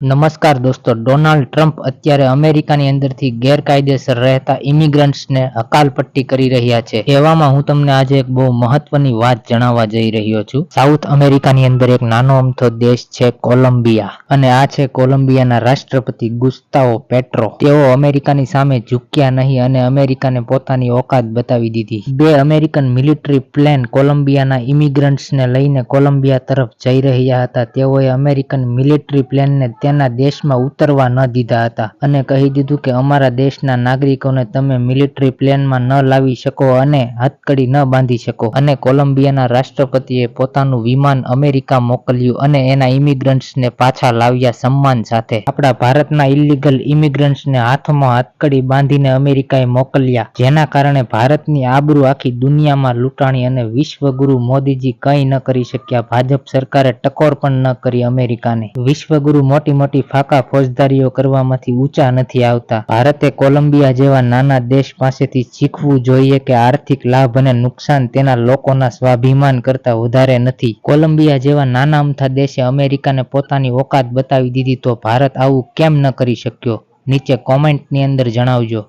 નમસ્કાર દોસ્તો, Donald Trump અત્યારે અમેરિકાની અંદરથી ગેરકાયદેસર રહેતા ઇમિગ્રન્ટ્સને હકાલપટ્ટી કરી રહ્યા છે. એવામાં હું તમને આજે એક બહુ મહત્વની વાત જણાવવા જઈ રહ્યો છું. સાઉથ અમેરિકાની અંદર એક નાનો અમથો દેશ છે કોલંબિયા, અને આ છે કોલંબિયાના રાષ્ટ્રપતિ ગુસ્તાવો પેટ્રો. તેઓ અમેરિકાની સામે ઝૂક્યા નહીં અને અમેરિકાને પોતાની ઓકાત બતાવી દીધી. બે અમેરિકન મિલિટરી પ્લેન કોલંબિયાના ઇમિગ્રન્ટ્સને લઈને કોલંબિયા તરફ જઈ રહ્યા હતા. તેઓએ અમેરિકન મિલિટરી પ્લેનને તેના દેશમાં ઉતરવા ન દીધા હતા અને કહી દીધું કે અમારા દેશના નાગરિકોને તમે મિલિટરી પ્લેનમાં ન લાવી શકો અને હથકડી ન બાંધી શકો. અને કોલંબિયાના રાષ્ટ્રપતિએ પોતાનું વિમાન અમેરિકા મોકલ્યું અને એના ઇમિગ્રન્ટ્સને પાછા લાવ્યા સન્માન સાથે. આપણા ભારતના ઇલીગલ ઇમિગ્રન્ટ્સને હાથમાં હથકડી બાંધીને અમેરિકાએ મોકલ્યા, જેના કારણે ભારતની આબરૂ આખી દુનિયામાં લૂંટાણી અને વિશ્વગુરુ મોદીજી કંઈ ન કરી શક્યા. ભાજપ સરકારે ટકોર પણ ન કરી અમેરિકાને. વિશ્વગુરુ મોટી ફાકા ફોજદારીઓ કરવામાંથી ઊંચા નથી આવતા. ભારતે કોલંબિયા જેવા નાના દેશ પાસેથી શીખવું જોઈએ કે આર્થિક લાભ અને નુકસાન તેના લોકોના સ્વાભિમાન કરતા વધારે નથી. કોલંબિયા જેવા નાના અમથા દેશે અમેરિકાને પોતાની ઓકાત બતાવી દીધી, તો ભારત આવું કેમ ન કરી શક્યો? નીચે કોમેન્ટની અંદર જણાવજો.